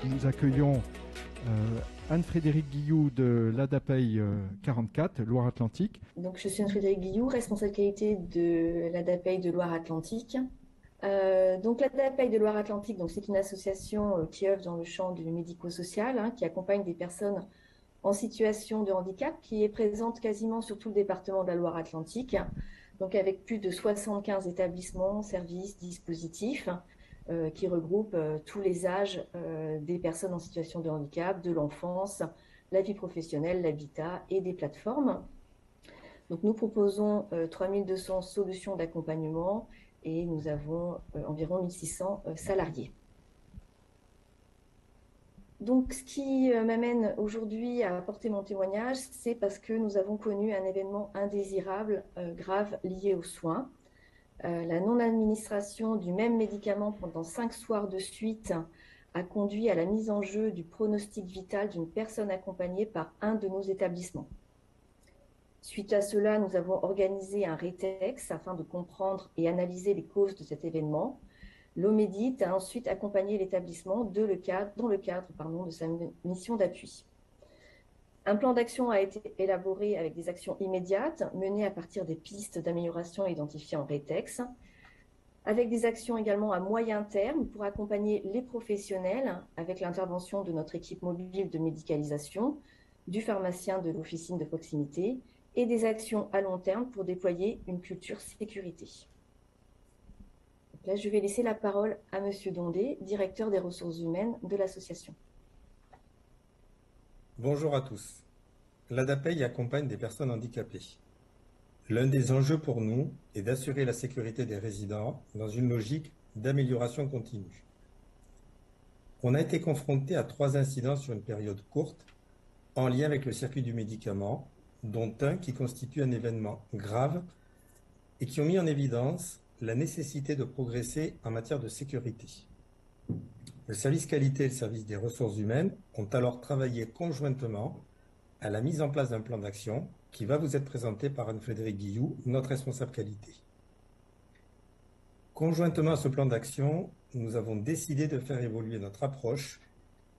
Nous accueillons Anne-Frédérique Guilloux de l'ADAPEI 44, Loire-Atlantique. Donc, je suis Anne-Frédérique Guilloux, responsable qualité de l'ADAPEI de Loire-Atlantique. Donc, l'ADAPEI de Loire-Atlantique, donc, c'est une association qui œuvre dans le champ du médico-social, hein, qui accompagne des personnes en situation de handicap, qui est présente quasiment sur tout le département de la Loire-Atlantique, donc avec plus de 75 établissements, services, dispositifs, qui regroupent tous les âges des personnes en situation de handicap, de l'enfance, la vie professionnelle, l'habitat et des plateformes. Donc, nous proposons 3200 solutions d'accompagnement et nous avons environ 1600 salariés. Donc, ce qui m'amène aujourd'hui à apporter mon témoignage, c'est parce que nous avons connu un événement indésirable, grave, lié aux soins. La non-administration du même médicament pendant 5 soirs de suite a conduit à la mise en jeu du pronostic vital d'une personne accompagnée par un de nos établissements. Suite à cela, nous avons organisé un rétex afin de comprendre et analyser les causes de cet événement. L'OMEDIT a ensuite accompagné l'établissement dans le cadre de sa mission d'appui. Un plan d'action a été élaboré avec des actions immédiates menées à partir des pistes d'amélioration identifiées en rétex, avec des actions également à moyen terme pour accompagner les professionnels avec l'intervention de notre équipe mobile de médicalisation, du pharmacien de l'officine de proximité et des actions à long terme pour déployer une culture sécurité. Donc là, je vais laisser la parole à Monsieur Dondé, directeur des ressources humaines de l'association. Bonjour à tous. L'ADAPEI accompagne des personnes handicapées. L'un des enjeux pour nous est d'assurer la sécurité des résidents dans une logique d'amélioration continue. On a été confronté à 3 incidents sur une période courte en lien avec le circuit du médicament, dont un qui constitue un événement grave et qui ont mis en évidence la nécessité de progresser en matière de sécurité. Le service qualité et le service des ressources humaines ont alors travaillé conjointement à la mise en place d'un plan d'action qui va vous être présenté par Anne-Frédérique Guilloux, notre responsable qualité. Conjointement à ce plan d'action, nous avons décidé de faire évoluer notre approche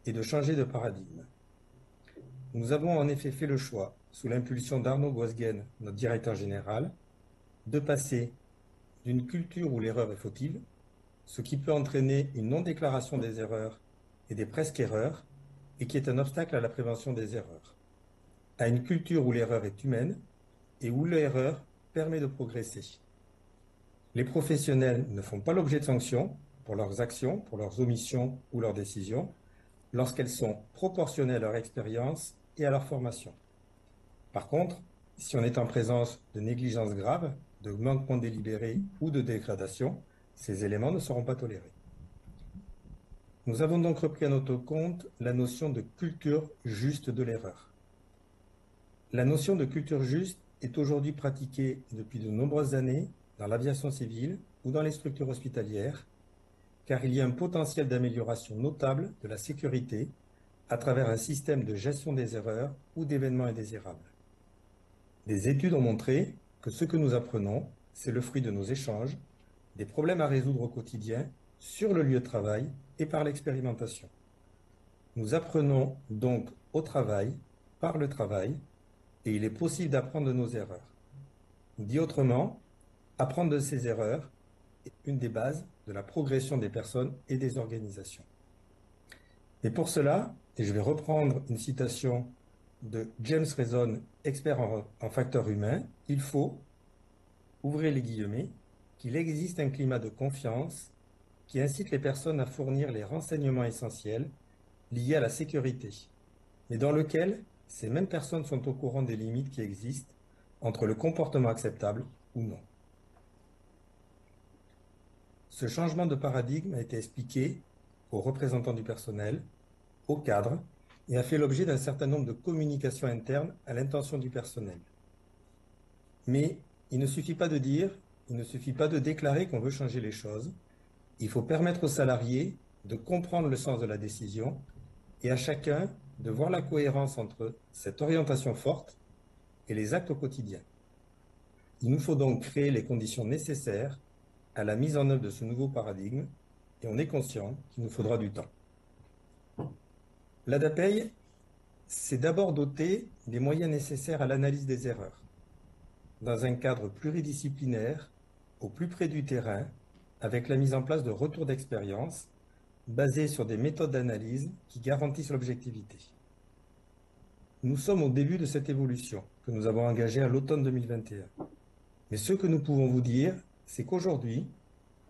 et de changer de paradigme. Nous avons en effet fait le choix, sous l'impulsion d'Arnaud Gosguen, notre directeur général, de passer d'une culture où l'erreur est fautive, ce qui peut entraîner une non-déclaration des erreurs et des presque-erreurs, et qui est un obstacle à la prévention des erreurs, à une culture où l'erreur est humaine et où l'erreur permet de progresser. Les professionnels ne font pas l'objet de sanctions pour leurs actions, pour leurs omissions ou leurs décisions, lorsqu'elles sont proportionnées à leur expérience et à leur formation. Par contre, si on est en présence de négligences graves, de manquements délibérés ou de dégradation, ces éléments ne seront pas tolérés. Nous avons donc repris à notre compte la notion de culture juste de l'erreur. La notion de culture juste est aujourd'hui pratiquée depuis de nombreuses années dans l'aviation civile ou dans les structures hospitalières, car il y a un potentiel d'amélioration notable de la sécurité à travers un système de gestion des erreurs ou d'événements indésirables. Des études ont montré que ce que nous apprenons, c'est le fruit de nos échanges, des problèmes à résoudre au quotidien, sur le lieu de travail et par l'expérimentation. Nous apprenons donc au travail, par le travail, et il est possible d'apprendre de nos erreurs. Dit autrement, apprendre de ses erreurs est une des bases de la progression des personnes et des organisations. Et pour cela, et je vais reprendre une citation de James Reason, expert en facteurs humains, il faut, ouvrez les guillemets, qu'il existe un climat de confiance qui incite les personnes à fournir les renseignements essentiels liés à la sécurité, mais dans lequel ces mêmes personnes sont au courant des limites qui existent entre le comportement acceptable ou non. Ce changement de paradigme a été expliqué aux représentants du personnel, aux cadres, et a fait l'objet d'un certain nombre de communications internes à l'intention du personnel. Mais il ne suffit pas de dire, il ne suffit pas de déclarer qu'on veut changer les choses. Il faut permettre aux salariés de comprendre le sens de la décision et à chacun de voir la cohérence entre cette orientation forte et les actes au quotidien. Il nous faut donc créer les conditions nécessaires à la mise en œuvre de ce nouveau paradigme et on est conscient qu'il nous faudra du temps. L'ADAPEI s'est d'abord doté des moyens nécessaires à l'analyse des erreurs, dans un cadre pluridisciplinaire, au plus près du terrain, avec la mise en place de retours d'expérience basés sur des méthodes d'analyse qui garantissent l'objectivité. Nous sommes au début de cette évolution que nous avons engagée à l'automne 2021. Mais ce que nous pouvons vous dire, c'est qu'aujourd'hui,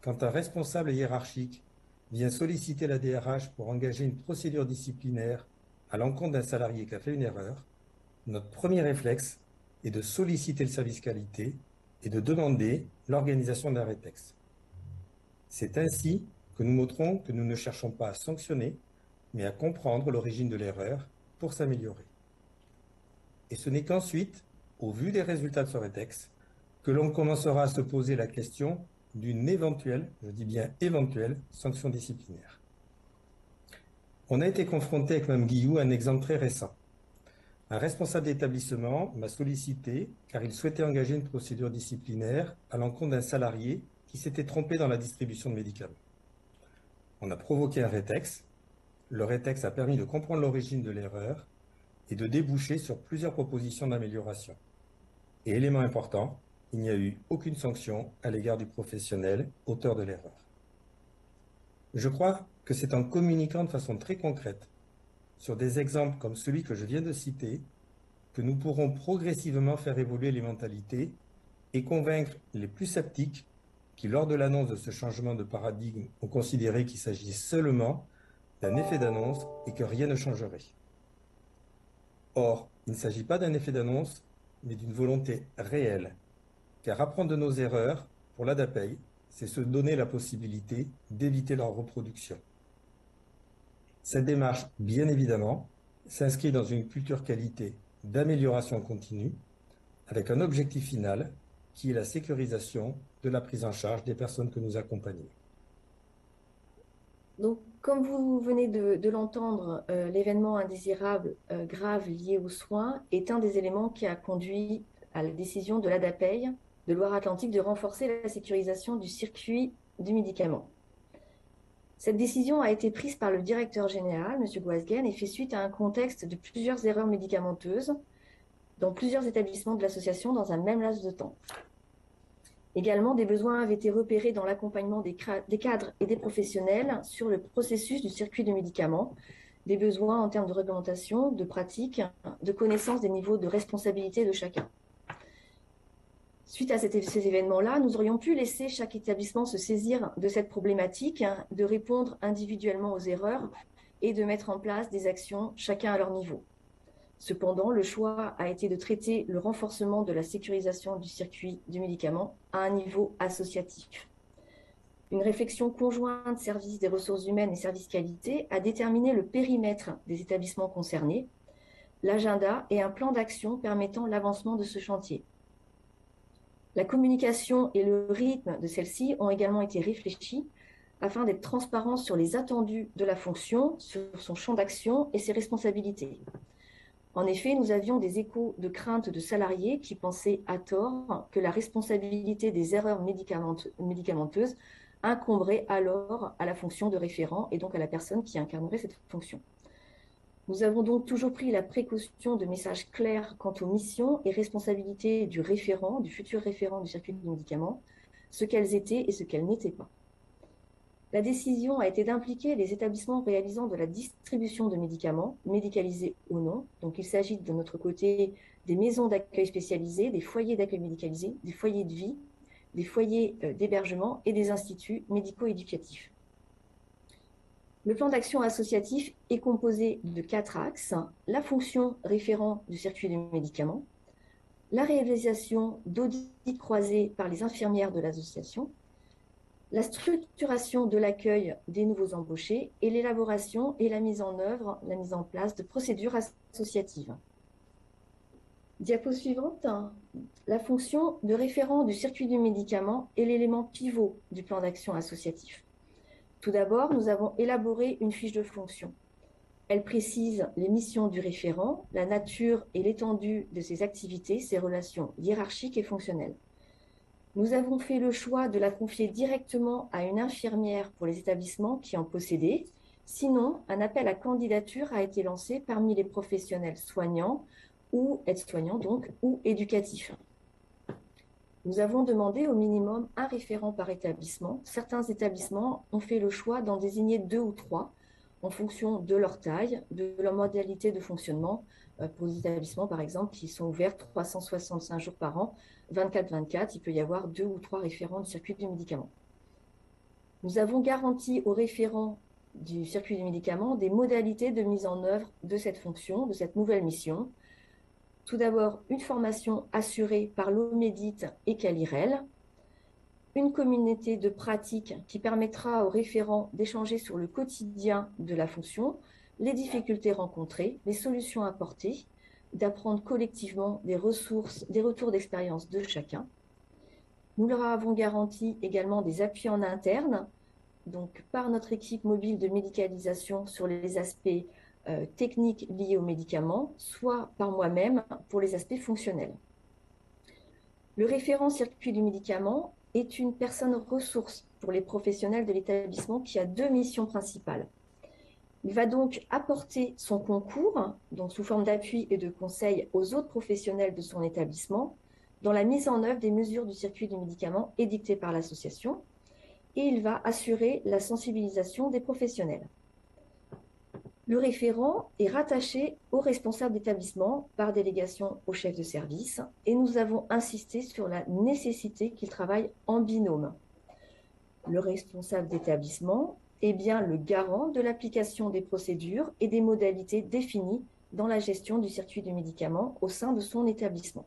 quand un responsable hiérarchique vient solliciter la DRH pour engager une procédure disciplinaire à l'encontre d'un salarié qui a fait une erreur, notre premier réflexe est de solliciter le service qualité et de demander l'organisation d'un rétex. C'est ainsi que nous montrons que nous ne cherchons pas à sanctionner, mais à comprendre l'origine de l'erreur pour s'améliorer. Et ce n'est qu'ensuite, au vu des résultats de ce rétex, que l'on commencera à se poser la question d'une éventuelle, je dis bien éventuelle, sanction disciplinaire. On a été confronté avec Mme Guillou à un exemple très récent. Un responsable d'établissement m'a sollicité car il souhaitait engager une procédure disciplinaire à l'encontre d'un salarié qui s'était trompé dans la distribution de médicaments. On a provoqué un rétex. Le rétex a permis de comprendre l'origine de l'erreur et de déboucher sur plusieurs propositions d'amélioration. Et élément important, il n'y a eu aucune sanction à l'égard du professionnel auteur de l'erreur. Je crois que c'est en communiquant de façon très concrète sur des exemples comme celui que je viens de citer que nous pourrons progressivement faire évoluer les mentalités et convaincre les plus sceptiques qui, lors de l'annonce de ce changement de paradigme, ont considéré qu'il s'agit seulement d'un effet d'annonce et que rien ne changerait. Or, il ne s'agit pas d'un effet d'annonce, mais d'une volonté réelle. Car apprendre de nos erreurs, pour l'ADAPEI, c'est se donner la possibilité d'éviter leur reproduction. Cette démarche, bien évidemment, s'inscrit dans une culture qualité d'amélioration continue, avec un objectif final qui est la sécurisation de la prise en charge des personnes que nous accompagnons. Donc, comme vous venez de l'entendre, l'événement indésirable grave lié aux soins est un des éléments qui a conduit à la décision de l'ADAPEI de Loire-Atlantique de renforcer la sécurisation du circuit du médicament. Cette décision a été prise par le directeur général, M. Goasguen, et fait suite à un contexte de plusieurs erreurs médicamenteuses dans plusieurs établissements de l'association dans un même laps de temps. Également, des besoins avaient été repérés dans l'accompagnement des cadres et des professionnels sur le processus du circuit de médicaments, des besoins en termes de réglementation, de pratique, de connaissance des niveaux de responsabilité de chacun. Suite à ces événements-là, nous aurions pu laisser chaque établissement se saisir de cette problématique, de répondre individuellement aux erreurs et de mettre en place des actions chacun à leur niveau. Cependant, le choix a été de traiter le renforcement de la sécurisation du circuit du médicament à un niveau associatif. Une réflexion conjointe services des ressources humaines et services qualité a déterminé le périmètre des établissements concernés, l'agenda et un plan d'action permettant l'avancement de ce chantier. La communication et le rythme de celle-ci ont également été réfléchis afin d'être transparents sur les attendus de la fonction, sur son champ d'action et ses responsabilités. En effet, nous avions des échos de craintes de salariés qui pensaient à tort que la responsabilité des erreurs médicamenteuses incomberait alors à la fonction de référent et donc à la personne qui incarnerait cette fonction. Nous avons donc toujours pris la précaution de messages clairs quant aux missions et responsabilités du référent, du futur référent du circuit du médicament, ce qu'elles étaient et ce qu'elles n'étaient pas. La décision a été d'impliquer les établissements réalisant de la distribution de médicaments, médicalisés ou non. Donc, il s'agit de notre côté des maisons d'accueil spécialisées, des foyers d'accueil médicalisés, des foyers de vie, des foyers d'hébergement et des instituts médico-éducatifs. Le plan d'action associatif est composé de 4 axes. La fonction référent du circuit du médicament, la réalisation d'audits croisés par les infirmières de l'association, la structuration de l'accueil des nouveaux embauchés et l'élaboration et la mise en œuvre, la mise en place de procédures associatives. Diapo suivante. La fonction de référent du circuit du médicament est l'élément pivot du plan d'action associatif. Tout d'abord, nous avons élaboré une fiche de fonction. Elle précise les missions du référent, la nature et l'étendue de ses activités, ses relations hiérarchiques et fonctionnelles. Nous avons fait le choix de la confier directement à une infirmière pour les établissements qui en possédaient Sinon, un appel à candidature a été lancé parmi les professionnels soignants ou aides-soignants donc, ou éducatifs. Nous avons demandé au minimum un référent par établissement. Certains établissements ont fait le choix d'en désigner 2 ou 3 en fonction de leur taille, de leur modalité de fonctionnement. Pour les établissements, par exemple, qui sont ouverts 365 jours par an, 24-24, il peut y avoir 2 ou 3 référents du circuit du médicament. Nous avons garanti aux référents du circuit du médicament des modalités de mise en œuvre de cette fonction, de cette nouvelle mission. Tout d'abord, une formation assurée par l'OMEDIT et Calirel, une communauté de pratique qui permettra aux référents d'échanger sur le quotidien de la fonction, les difficultés rencontrées, les solutions apportées, d'apprendre collectivement des ressources, des retours d'expérience de chacun. Nous leur avons garanti également des appuis en interne, donc par notre équipe mobile de médicalisation sur les aspects techniques liées aux médicaments, soit par moi-même pour les aspects fonctionnels. Le référent circuit du médicament est une personne ressource pour les professionnels de l'établissement qui a 2 missions principales. Il va donc apporter son concours, donc sous forme d'appui et de conseil aux autres professionnels de son établissement, dans la mise en œuvre des mesures du circuit du médicament édictées par l'association, et il va assurer la sensibilisation des professionnels. Le référent est rattaché au responsable d'établissement par délégation au chef de service et nous avons insisté sur la nécessité qu'il travaille en binôme. Le responsable d'établissement est bien le garant de l'application des procédures et des modalités définies dans la gestion du circuit du médicament au sein de son établissement.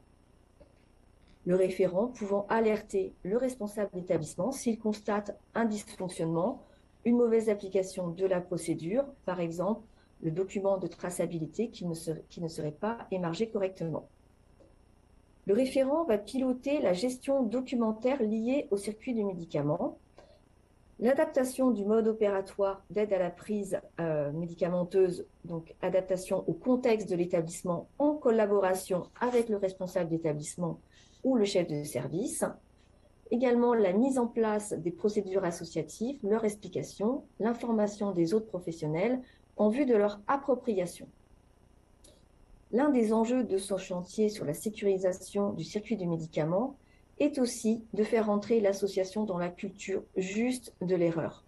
Le référent pouvant alerter le responsable d'établissement s'il constate un dysfonctionnement, une mauvaise application de la procédure, par exemple le document de traçabilité qui ne serait pas émargé correctement. Le référent va piloter la gestion documentaire liée au circuit du médicament, l'adaptation du mode opératoire d'aide à la prise médicamenteuse, donc adaptation au contexte de l'établissement en collaboration avec le responsable d'établissement ou le chef de service. Également la mise en place des procédures associatives, leur explication, l'information des autres professionnels en vue de leur appropriation. L'un des enjeux de ce chantier sur la sécurisation du circuit du médicament est aussi de faire entrer l'association dans la culture juste de l'erreur.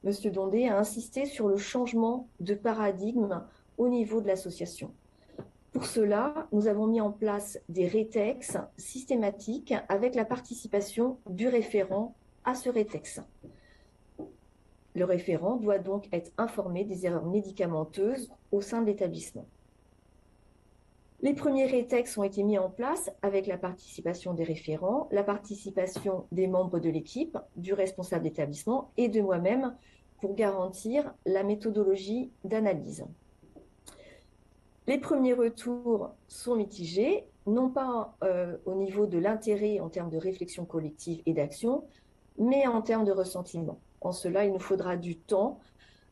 Monsieur Dondé a insisté sur le changement de paradigme au niveau de l'association. Pour cela, nous avons mis en place des rétex systématiques avec la participation du référent à ce rétex. Le référent doit donc être informé des erreurs médicamenteuses au sein de l'établissement. Les premiers rétex ont été mis en place avec la participation des référents, la participation des membres de l'équipe, du responsable d'établissement et de moi-même pour garantir la méthodologie d'analyse. Les premiers retours sont mitigés, non pas au niveau de l'intérêt en termes de réflexion collective et d'action, mais en termes de ressentiment. En cela, il nous faudra du temps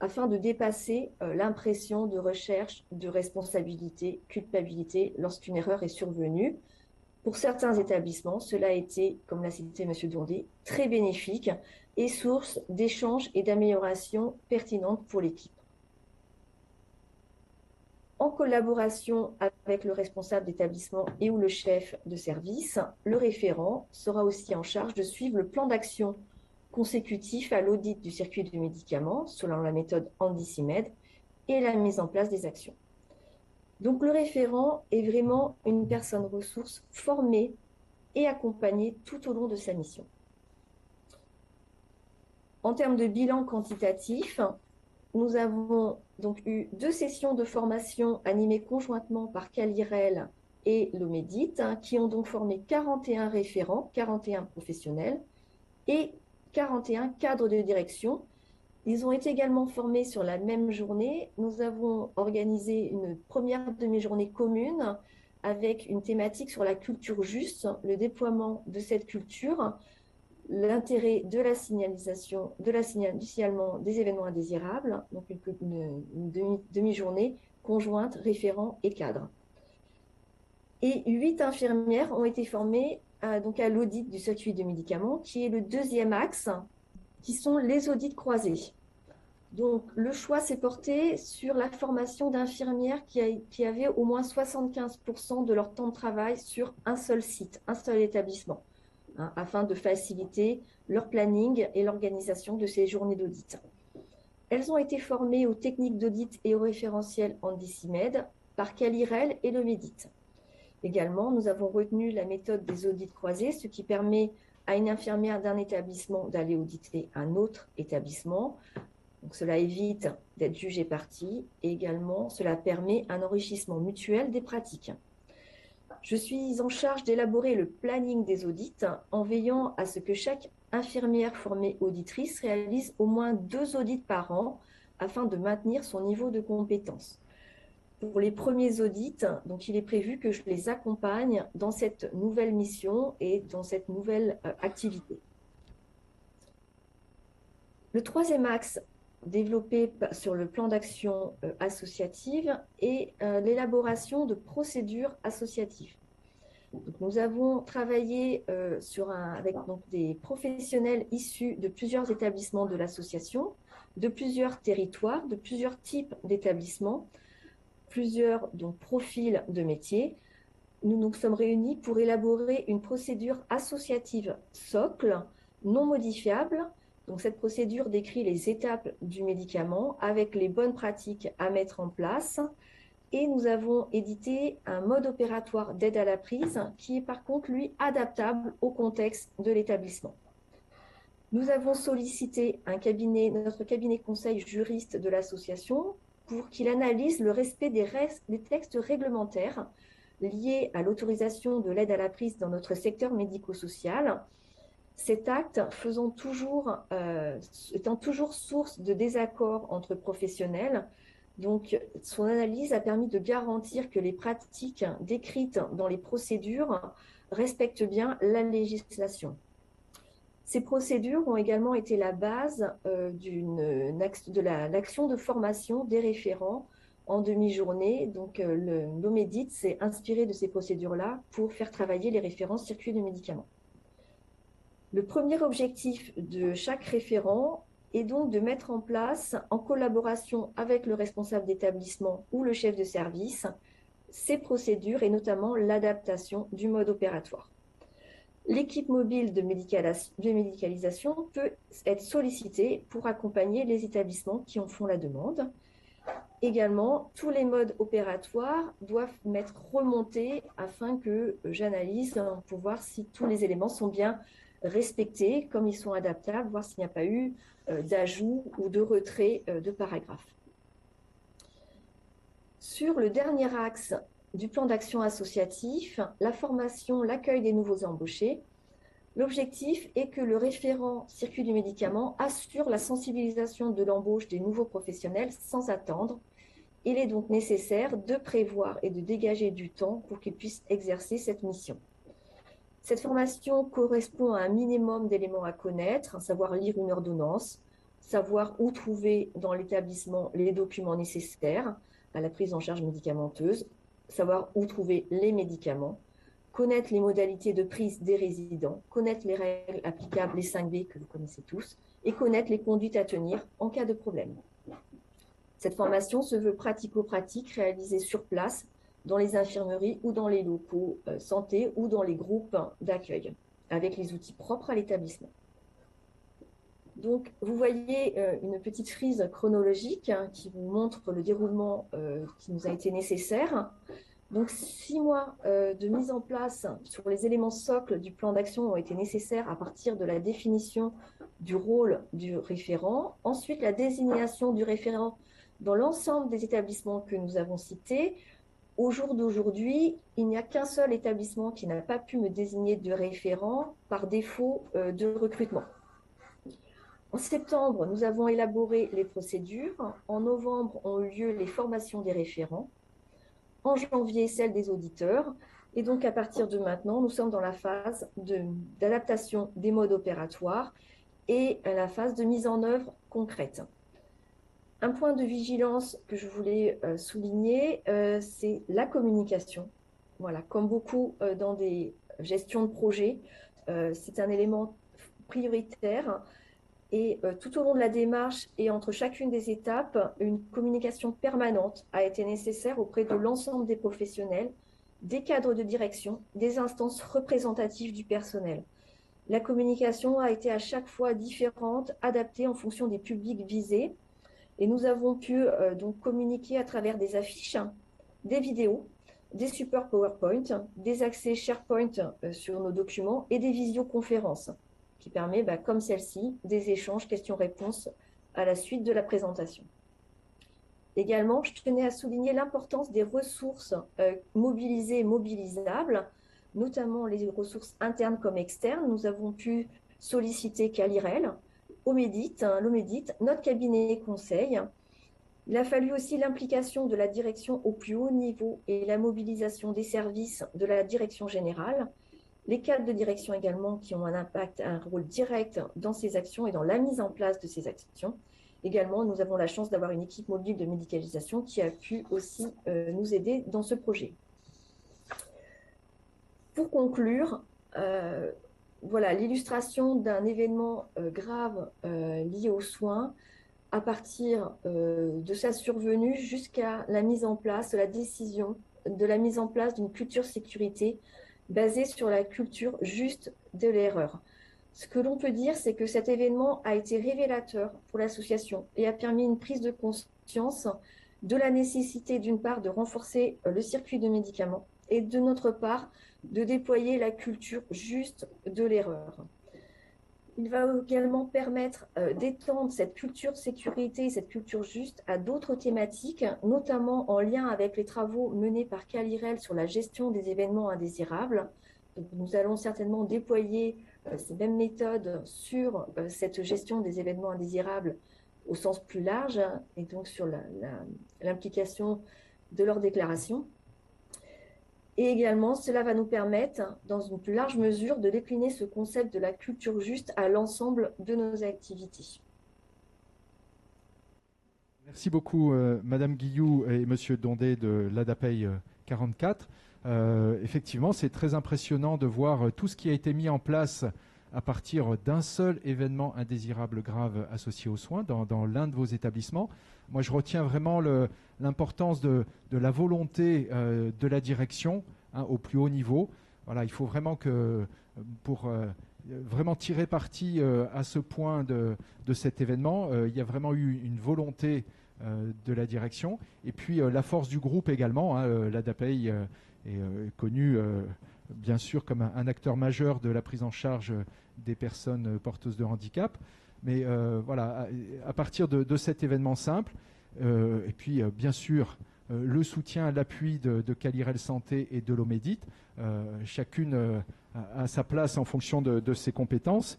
afin de dépasser l'impression de recherche de responsabilité, culpabilité lorsqu'une erreur est survenue. Pour certains établissements, cela a été, comme l'a cité M. Dondé, très bénéfique et source d'échanges et d'améliorations pertinentes pour l'équipe. En collaboration avec le responsable d'établissement et ou le chef de service, le référent sera aussi en charge de suivre le plan d'action consécutif à l'audit du circuit du médicament selon la méthode Andy-CIMED et la mise en place des actions. Donc le référent est vraiment une personne ressource formée et accompagnée tout au long de sa mission. En termes de bilan quantitatif, nous avons donc eu 2 sessions de formation animées conjointement par Calirel et l'OMEDIT, qui ont donc formé 41 référents, 41 professionnels et 41 cadres de direction. Ils ont été également formés sur la même journée. Nous avons organisé une première demi-journée commune avec une thématique sur la culture juste, le déploiement de cette culture, l'intérêt de la signalisation, du signalement des événements indésirables, donc une demi-journée conjointe, référent et cadre. Et 8 infirmières ont été formées donc à l'audit du circuit de médicaments, qui est le 2e axe, qui sont les audits croisés. Donc, le choix s'est porté sur la formation d'infirmières qui avaient au moins 75% de leur temps de travail sur un seul site, un seul établissement, hein, afin de faciliter leur planning et l'organisation de ces journées d'audit. Elles ont été formées aux techniques d'audit et au référentiel Andicimed par Calirel et le Médit. Également, nous avons retenu la méthode des audits croisés, ce qui permet à une infirmière d'un établissement d'aller auditer un autre établissement. Donc, cela évite d'être jugé partie et également cela permet un enrichissement mutuel des pratiques. Je suis en charge d'élaborer le planning des audits en veillant à ce que chaque infirmière formée auditrice réalise au moins 2 audits par an afin de maintenir son niveau de compétence. Pour les premiers audits, donc il est prévu que je les accompagne dans cette nouvelle mission et dans cette nouvelle activité. Le troisième axe développé sur le plan d'action associative est l'élaboration de procédures associatives. Donc, nous avons travaillé avec des professionnels issus de plusieurs établissements de l'association, de plusieurs territoires, de plusieurs types d'établissements, plusieurs profils de métiers. Nous nous sommes réunis pour élaborer une procédure associative socle, non modifiable. Donc, cette procédure décrit les étapes du médicament avec les bonnes pratiques à mettre en place. Et nous avons édité un mode opératoire d'aide à la prise qui est par contre, lui, adaptable au contexte de l'établissement. Nous avons sollicité notre cabinet conseil juriste de l'association pour qu'il analyse le respect des textes réglementaires liés à l'autorisation de l'aide à la prise dans notre secteur médico-social. Cet acte étant toujours source de désaccords entre professionnels. Donc, son analyse a permis de garantir que les pratiques décrites dans les procédures respectent bien la législation. Ces procédures ont également été la base de l'action de formation des référents en demi-journée. Donc, l'OMEDIT s'est inspiré de ces procédures-là pour faire travailler les référents circuits de médicaments. Le premier objectif de chaque référent est donc de mettre en place, en collaboration avec le responsable d'établissement ou le chef de service, ces procédures et notamment l'adaptation du mode opératoire. L'équipe mobile de médicalisation peut être sollicitée pour accompagner les établissements qui en font la demande. Également, tous les modes opératoires doivent m'être remontés afin que j'analyse pour voir si tous les éléments sont bien respectés, comme ils sont adaptables, voir s'il n'y a pas eu d'ajout ou de retrait de paragraphes. Sur le dernier axe du plan d'action associatif, la formation, l'accueil des nouveaux embauchés, l'objectif est que le référent circuit du médicament assure la sensibilisation de l'embauche des nouveaux professionnels sans attendre. Il est donc nécessaire de prévoir et de dégager du temps pour qu'ils puissent exercer cette mission. Cette formation correspond à un minimum d'éléments à connaître, à savoir lire une ordonnance, savoir où trouver dans l'établissement les documents nécessaires à la prise en charge médicamenteuse, savoir où trouver les médicaments, connaître les modalités de prise des résidents, connaître les règles applicables, les 5B que vous connaissez tous, et connaître les conduites à tenir en cas de problème. Cette formation se veut pratico-pratique, réalisée sur place, dans les infirmeries ou dans les locaux santé ou dans les groupes d'accueil, avec les outils propres à l'établissement. Donc, vous voyez une petite frise chronologique qui vous montre le déroulement qui nous a été nécessaire. Donc, 6 mois de mise en place sur les éléments socles du plan d'action ont été nécessaires à partir de la définition du rôle du référent. Ensuite, la désignation du référent dans l'ensemble des établissements que nous avons cités. Au jour d'aujourd'hui, il n'y a qu'un seul établissement qui n'a pas pu me désigner de référent par défaut de recrutement. En septembre, nous avons élaboré les procédures. En novembre, ont eu lieu les formations des référents. En janvier, celle des auditeurs. Et donc, à partir de maintenant, nous sommes dans la phase d'adaptation des modes opératoires et la phase de mise en œuvre concrète. Un point de vigilance que je voulais souligner, c'est la communication. Voilà, comme beaucoup dans des gestions de projet, c'est un élément prioritaire. Et tout au long de la démarche et entre chacune des étapes, une communication permanente a été nécessaire auprès de l'ensemble des professionnels, des cadres de direction, des instances représentatives du personnel. La communication a été à chaque fois différente, adaptée en fonction des publics visés. Et nous avons pu donc communiquer à travers des affiches, des vidéos, des supports PowerPoint, des accès SharePoint sur nos documents et des visioconférences qui permet, comme celle-ci, des échanges questions-réponses à la suite de la présentation. Également, je tenais à souligner l'importance des ressources mobilisées et mobilisables, notamment les ressources internes comme externes. Nous avons pu solliciter Calirel, l'Omedit, notre cabinet conseil. Il a fallu aussi l'implication de la direction au plus haut niveau et la mobilisation des services de la direction générale. Les cadres de direction également qui ont un impact, un rôle direct dans ces actions et dans la mise en place de ces actions. Également, nous avons la chance d'avoir une équipe mobile de médicalisation qui a pu aussi nous aider dans ce projet. Pour conclure, voilà l'illustration d'un événement grave lié aux soins à partir de sa survenue jusqu'à la mise en place, la décision de la mise en place d'une culture sécurité basée sur la culture juste de l'erreur. Ce que l'on peut dire, c'est que cet événement a été révélateur pour l'association et a permis une prise de conscience de la nécessité, d'une part, de renforcer le circuit de médicaments et de notre part, de déployer la culture juste de l'erreur. Il va également permettre d'étendre cette culture sécurité, cette culture juste à d'autres thématiques, notamment en lien avec les travaux menés par Calirel sur la gestion des événements indésirables. Donc, nous allons certainement déployer ces mêmes méthodes sur cette gestion des événements indésirables au sens plus large et donc sur l'implication de leur déclaration. Et également, cela va nous permettre, dans une plus large mesure, de décliner ce concept de la culture juste à l'ensemble de nos activités. Merci beaucoup, Madame Guilloux et Monsieur Dondet de l'ADAPEI 44. Effectivement, c'est très impressionnant de voir tout ce qui a été mis en place à partir d'un seul événement indésirable grave associé aux soins dans l'un de vos établissements. Moi, je retiens vraiment l'importance de la volonté de la direction au plus haut niveau. Voilà, il faut vraiment que, pour vraiment tirer parti à ce point de cet événement, il y a vraiment eu une volonté de la direction. Et puis, la force du groupe également. L'ADAPEI est connu, bien sûr, comme un acteur majeur de la prise en charge des personnes porteuses de handicap. Mais voilà, à partir de cet événement simple, et puis bien sûr le soutien, l'appui de Calirel Santé et de l'Omedit, chacune a sa place en fonction de ses compétences.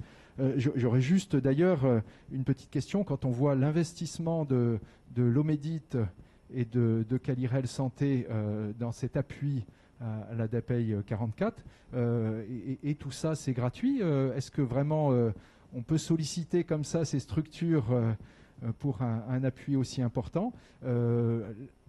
J'aurais juste d'ailleurs une petite question. Quand on voit l'investissement de l'Omedit et de Calirel Santé dans cet appui à l'ADAPEI 44, et tout ça c'est gratuit, est-ce que vraiment on peut solliciter comme ça ces structures pour un appui aussi important?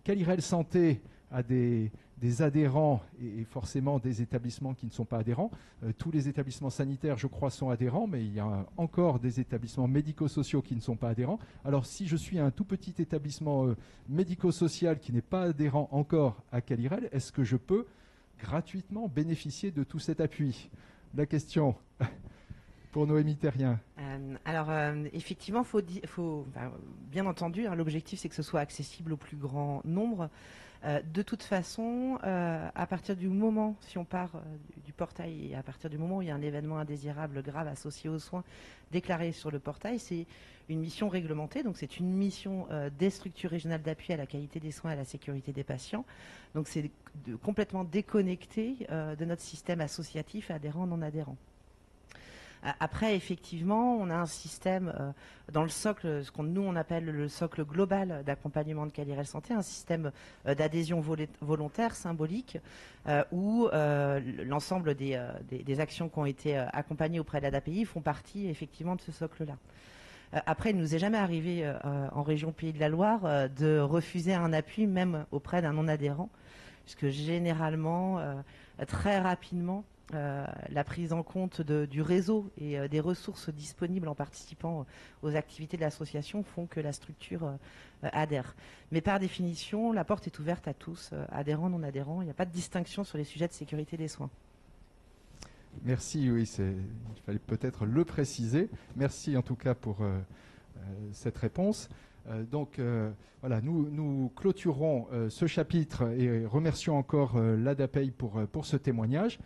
Calirel Santé a des adhérents et forcément des établissements qui ne sont pas adhérents. Tous les établissements sanitaires, je crois, sont adhérents, mais il y a encore des établissements médico-sociaux qui ne sont pas adhérents. Alors si je suis un tout petit établissement médico-social qui n'est pas adhérent encore à Calirel, est-ce que je peux gratuitement bénéficier de tout cet appui? La question pour Noémie Terrien. Alors, effectivement, bien entendu, l'objectif, c'est que ce soit accessible au plus grand nombre. De toute façon, à partir du moment, si on part du portail, et à partir du moment où il y a un événement indésirable grave associé aux soins déclaré sur le portail, c'est une mission réglementée. Donc, c'est une mission des structures régionales d'appui à la qualité des soins et à la sécurité des patients. Donc, c'est complètement déconnecté de notre système associatif adhérent non adhérent. Après, effectivement, on a un système dans le socle, ce nous on appelle le socle global d'accompagnement de Calirel Santé, un système d'adhésion volontaire, symbolique, où l'ensemble des actions qui ont été accompagnées auprès de l'ADAPEI font partie effectivement de ce socle-là. Après, il ne nous est jamais arrivé en région Pays de la Loire de refuser un appui même auprès d'un non-adhérent, puisque généralement, très rapidement, la prise en compte du réseau et des ressources disponibles en participant aux activités de l'association font que la structure adhère. Mais par définition, la porte est ouverte à tous, adhérents, non adhérents. Il n'y a pas de distinction sur les sujets de sécurité des soins. Merci, oui, il fallait peut-être le préciser. Merci en tout cas pour cette réponse. Donc voilà, nous clôturons ce chapitre et remercions encore l'ADAPEI pour ce témoignage.